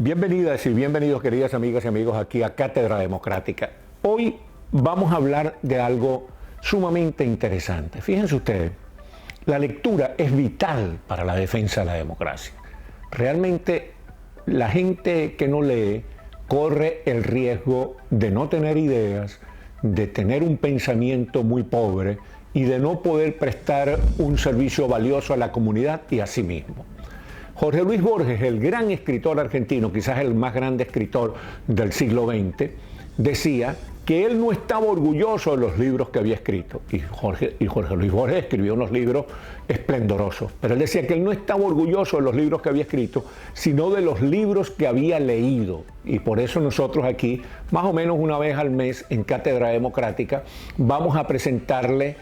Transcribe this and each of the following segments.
Bienvenidas y bienvenidos, queridas amigas y amigos, aquí a Cátedra Democrática. Hoy vamos a hablar de algo sumamente interesante. Fíjense ustedes, la lectura es vital para la defensa de la democracia. Realmente la gente que no lee corre el riesgo de no tener ideas, de tener un pensamiento muy pobre y de no poder prestar un servicio valioso a la comunidad y a sí mismo. Jorge Luis Borges, el gran escritor argentino, quizás el más grande escritor del siglo XX, decía que él no estaba orgulloso de los libros que había escrito. Y Jorge Luis Borges escribió unos libros esplendorosos, pero él decía que él no estaba orgulloso de los libros que había escrito, sino de los libros que había leído. Y por eso nosotros aquí, más o menos una vez al mes, en Cátedra Democrática, vamos a presentarle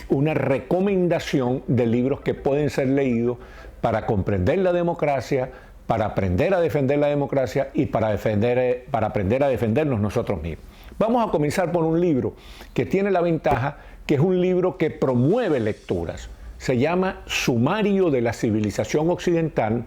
una recomendación de libros que pueden ser leídos para comprender la democracia, para aprender a defender la democracia y para aprender a defendernos nosotros mismos. Vamos a comenzar por un libro que tiene la ventaja que es un libro que promueve lecturas. Se llama Sumario de la Civilización Occidental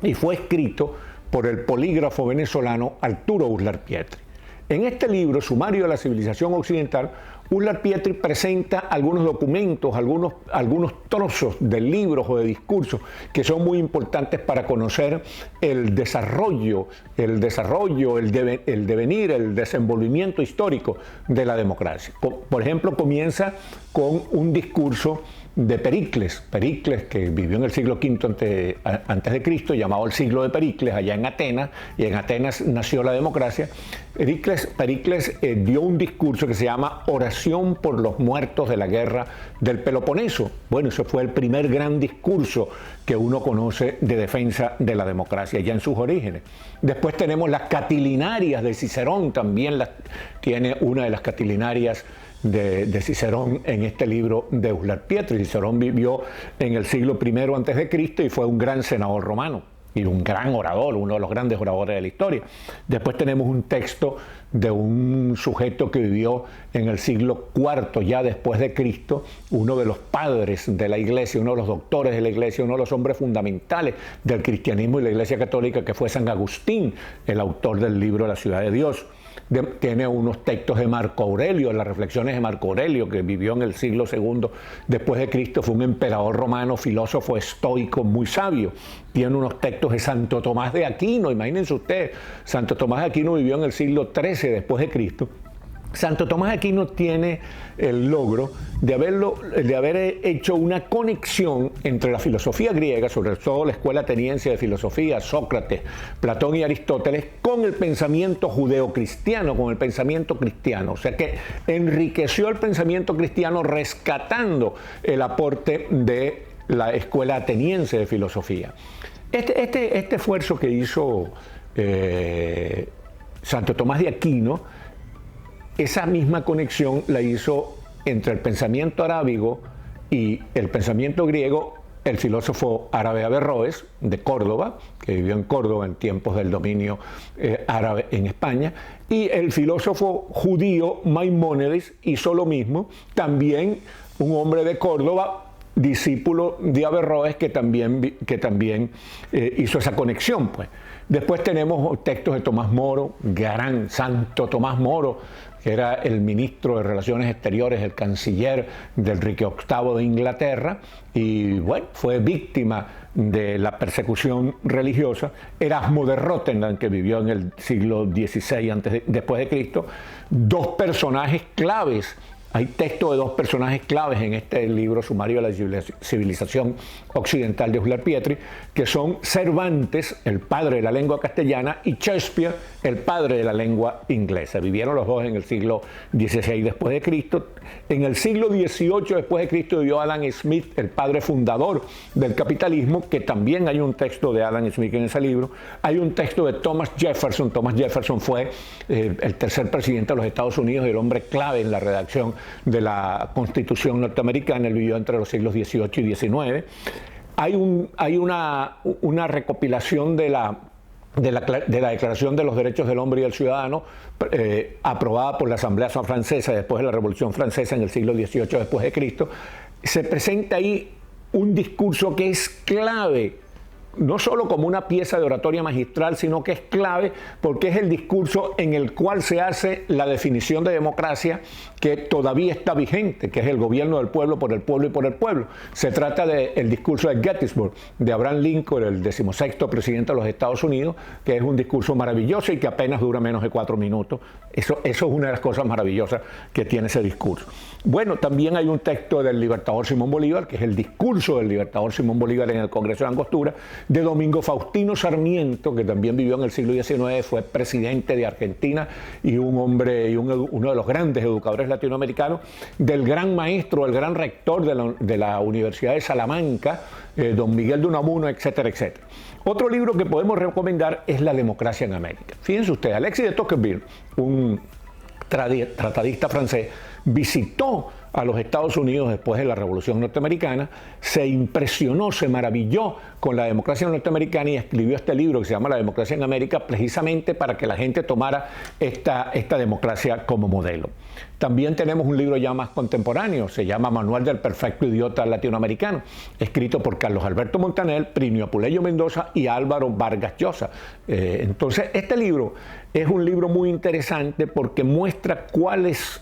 y fue escrito por el polígrafo venezolano Arturo Uslar Pietri. En este libro, Sumario de la Civilización Occidental, Uslar Pietri presenta algunos documentos, algunos trozos de libros o de discursos que son muy importantes para conocer el desarrollo, el devenir, el desenvolvimiento histórico de la democracia. Por ejemplo, comienza con un discurso de Pericles, que vivió en el siglo V antes de Cristo, llamado el siglo de Pericles, allá en Atenas, y en Atenas nació la democracia. Pericles dio un discurso que se llama Oración por los muertos de la guerra del Peloponeso. Bueno, ese fue el primer gran discurso que uno conoce de defensa de la democracia, ya en sus orígenes. Después tenemos las Catilinarias de Cicerón, también tiene una de las Catilinarias de Cicerón en este libro de Uslar Pietri. Cicerón vivió en el siglo I antes de Cristo y fue un gran senador romano y un gran orador, uno de los grandes oradores de la historia. Después tenemos un texto de un sujeto que vivió en el siglo IV ya después de Cristo, uno de los padres de la iglesia, uno de los doctores de la iglesia, uno de los hombres fundamentales del cristianismo y la iglesia católica, que fue San Agustín, el autor del libro La ciudad de Dios. Tiene unos textos de Marco Aurelio, las reflexiones de Marco Aurelio, que vivió en el siglo II después de Cristo, fue un emperador romano, filósofo estoico, muy sabio. Tiene unos textos de Santo Tomás de Aquino, imagínense ustedes, Santo Tomás de Aquino vivió en el siglo XIII después de Cristo. Santo Tomás de Aquino tiene el logro de haber hecho una conexión entre la filosofía griega, sobre todo la escuela ateniense de filosofía, Sócrates, Platón y Aristóteles, con el pensamiento judeocristiano, con el pensamiento cristiano. O sea que enriqueció el pensamiento cristiano rescatando el aporte de la escuela ateniense de filosofía. Este esfuerzo que hizo Santo Tomás de Aquino, esa misma conexión la hizo entre el pensamiento arábigo y el pensamiento griego el filósofo árabe Averroes de Córdoba, que vivió en Córdoba en tiempos del dominio árabe en España, y el filósofo judío Maimónides hizo lo mismo, también un hombre de Córdoba, discípulo de Averroes, que también hizo esa conexión, pues. Después tenemos textos de Tomás Moro, gran Santo Tomás Moro, que era el ministro de Relaciones Exteriores, el canciller del Enrique VIII de Inglaterra, y bueno, fue víctima de la persecución religiosa. Erasmo de Róterdam, que vivió en el siglo XVI después de Cristo. Dos personajes claves. Hay texto de dos personajes claves en este libro, Sumario de la Civilización Occidental de Uslar Pietri, que son Cervantes, el padre de la lengua castellana, y Shakespeare, el padre de la lengua inglesa. Vivieron los dos en el siglo XVI después de Cristo. En el siglo XVIII después de Cristo vivió Adam Smith, el padre fundador del capitalismo, que también hay un texto de Adam Smith en ese libro. Hay un texto de Thomas Jefferson. Thomas Jefferson fue el tercer presidente de los Estados Unidos y el hombre clave en la redacción de la Constitución norteamericana. Él vivió entre los siglos XVIII y XIX. Hay una recopilación de la Declaración de los Derechos del Hombre y del Ciudadano, aprobada por la Asamblea Francesa después de la Revolución Francesa en el siglo XVIII después de Cristo. Se presenta ahí un discurso que es clave no solo como una pieza de oratoria magistral, sino que es clave porque es el discurso en el cual se hace la definición de democracia que todavía está vigente, que es el gobierno del pueblo, por el pueblo y por el pueblo. Se trata del discurso de Gettysburg, de Abraham Lincoln, el 16º presidente de los Estados Unidos, que es un discurso maravilloso y que apenas dura menos de 4 minutos. Eso es una de las cosas maravillosas que tiene ese discurso. Bueno, también hay un texto del libertador Simón Bolívar, que es el discurso del libertador Simón Bolívar en el Congreso de Angostura, de Domingo Faustino Sarmiento, que también vivió en el siglo XIX, fue presidente de Argentina y un hombre y uno de los grandes educadores latinoamericanos, del gran maestro, el gran rector de la Universidad de Salamanca, don Miguel de Unamuno, etcétera, etcétera. Otro libro que podemos recomendar es La democracia en América. Fíjense ustedes, Alexis de Tocqueville, un tratadista francés, visitó a los Estados Unidos después de la Revolución Norteamericana, se impresionó, se maravilló con la democracia norteamericana y escribió este libro que se llama La democracia en América, precisamente para que la gente tomara esta democracia como modelo. También tenemos un libro ya más contemporáneo, se llama Manual del perfecto idiota latinoamericano, escrito por Carlos Alberto Montaner, Plinio Apuleyo Mendoza y Álvaro Vargas Llosa. Entonces, este libro es un libro muy interesante porque muestra cuál es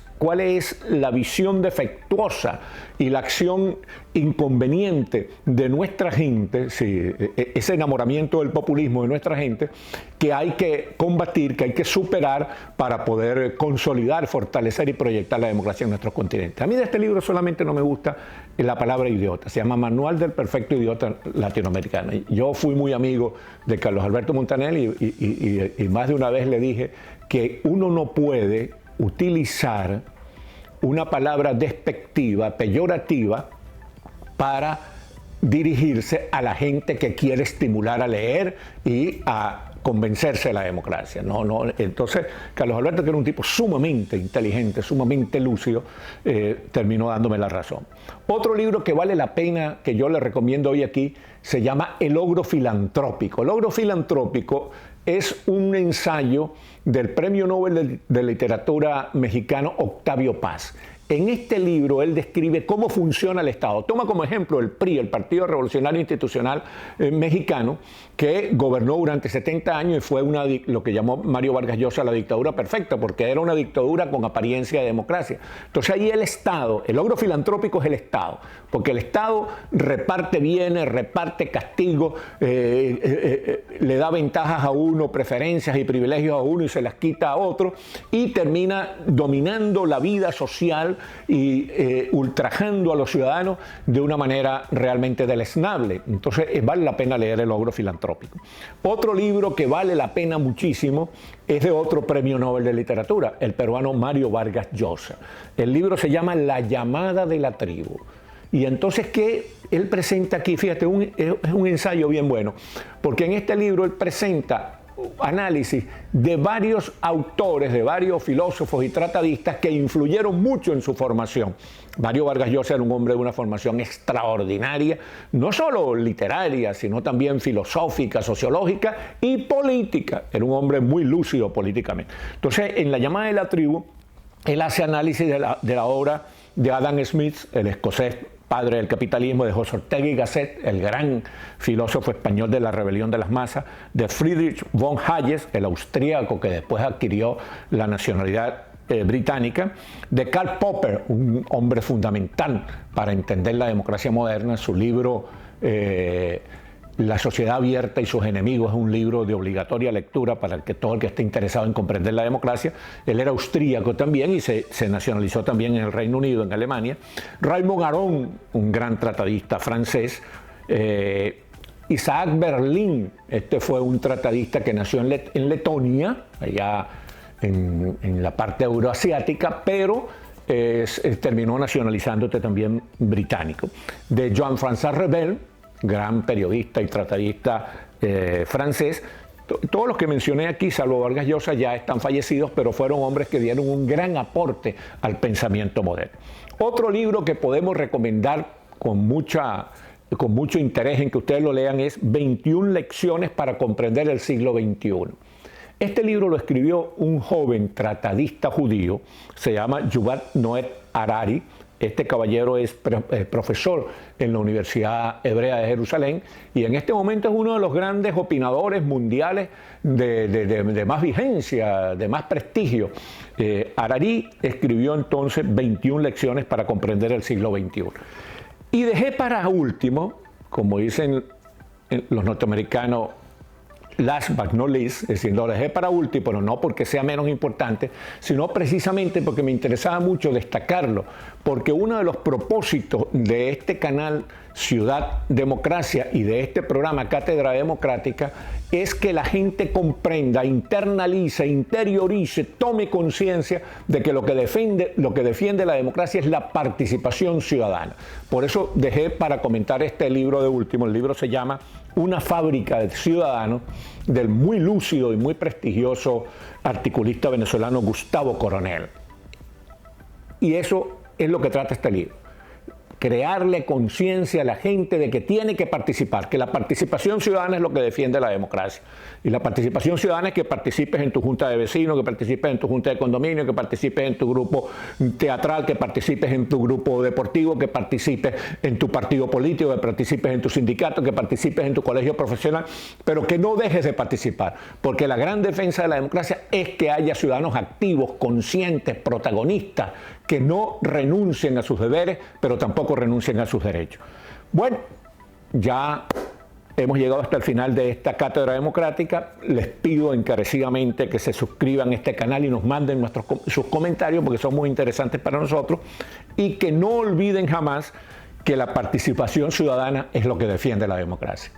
la visión defectuosa y la acción inconveniente de nuestra gente, sí, ese enamoramiento del populismo de nuestra gente, que hay que combatir, que hay que superar para poder consolidar, fortalecer y proyectar la democracia en nuestros continentes. A mí de este libro solamente no me gusta la palabra idiota, se llama Manual del perfecto idiota latinoamericano. Yo fui muy amigo de Carlos Alberto Montaner y más de una vez le dije que uno no puede utilizar una palabra despectiva, peyorativa, para dirigirse a la gente que quiere estimular a leer y a convencerse de la democracia. Entonces, Carlos Alberto, que era un tipo sumamente inteligente, sumamente lúcido, terminó dándome la razón. Otro libro que vale la pena, que yo le recomiendo hoy aquí, se llama El ogro filantrópico. El ogro filantrópico es un ensayo del Premio Nobel de Literatura mexicano Octavio Paz. En este libro él describe cómo funciona el Estado. Toma como ejemplo el PRI, el Partido Revolucionario Institucional Mexicano, que gobernó durante 70 años y fue lo que llamó Mario Vargas Llosa la dictadura perfecta, porque era una dictadura con apariencia de democracia. Entonces ahí el Estado, el logro filantrópico es el Estado, porque el Estado reparte bienes, reparte castigos, le da ventajas a uno, preferencias y privilegios a uno y se las quita a otro, y termina dominando la vida social y ultrajando a los ciudadanos de una manera realmente deleznable. Entonces vale la pena leer El ogro filantrópico. Otro libro que vale la pena muchísimo es de otro premio Nobel de Literatura, el peruano Mario Vargas Llosa. El libro se llama La llamada de la tribu. Y entonces, ¿qué él presenta aquí? Fíjate, es un ensayo bien bueno, porque en este libro él presenta análisis de varios autores, de varios filósofos y tratadistas que influyeron mucho en su formación. Mario Vargas Llosa era un hombre de una formación extraordinaria, no solo literaria, sino también filosófica, sociológica y política. Era un hombre muy lúcido políticamente. Entonces, en La llamada de la tribu, él hace análisis de la obra de Adam Smith, el escocés padre del capitalismo, de José Ortega y Gasset, el gran filósofo español de la rebelión de las masas, de Friedrich von Hayek, el austríaco que después adquirió la nacionalidad británica, de Karl Popper, un hombre fundamental para entender la democracia moderna. Su libro La sociedad abierta y sus enemigos es un libro de obligatoria lectura para todo el que esté interesado en comprender la democracia. Él era austríaco también y se nacionalizó también en el Reino Unido, en Alemania. Raymond Aron, un gran tratadista francés. Isaac Berlin, este fue un tratadista que nació en Letonia, allá en la parte euroasiática, pero terminó nacionalizándose también británico. De Jean-François Revel, gran periodista y tratadista francés. Todos los que mencioné aquí, salvo Vargas Llosa, ya están fallecidos, pero fueron hombres que dieron un gran aporte al pensamiento moderno. Otro libro que podemos recomendar con mucho interés en que ustedes lo lean es 21 lecciones para comprender el siglo XXI. Este libro lo escribió un joven tratadista judío, se llama Yuval Noah Harari, Este caballero es profesor en la Universidad Hebrea de Jerusalén y en este momento es uno de los grandes opinadores mundiales de más vigencia, de más prestigio. Harari escribió entonces 21 lecciones para comprender el siglo XXI. Y dejé para último, como dicen los norteamericanos, last but not least, es decir, lo dejé para último, pero no porque sea menos importante, sino precisamente porque me interesaba mucho destacarlo, porque uno de los propósitos de este canal Ciudad Democracia y de este programa Cátedra Democrática es que la gente comprenda, internalice, interiorice, tome conciencia de que lo que defiende la democracia es la participación ciudadana. Por eso dejé para comentar este libro de último. El libro se llama Una fábrica de ciudadanos, del muy lúcido y muy prestigioso articulista venezolano Gustavo Coronel. Y eso es lo que trata este libro. Crearle conciencia a la gente de que tiene que participar, que la participación ciudadana es lo que defiende la democracia. Y la participación ciudadana es que participes en tu junta de vecinos, que participes en tu junta de condominio, que participes en tu grupo teatral, que participes en tu grupo deportivo, que participes en tu partido político, que participes en tu sindicato, que participes en tu colegio profesional, pero que no dejes de participar, porque la gran defensa de la democracia es que haya ciudadanos activos, conscientes, protagonistas, que no renuncien a sus deberes, pero tampoco renuncien a sus derechos. Bueno, ya hemos llegado hasta el final de esta Cátedra Democrática. Les pido encarecidamente que se suscriban a este canal y nos manden sus comentarios, porque son muy interesantes para nosotros, y que no olviden jamás que la participación ciudadana es lo que defiende la democracia.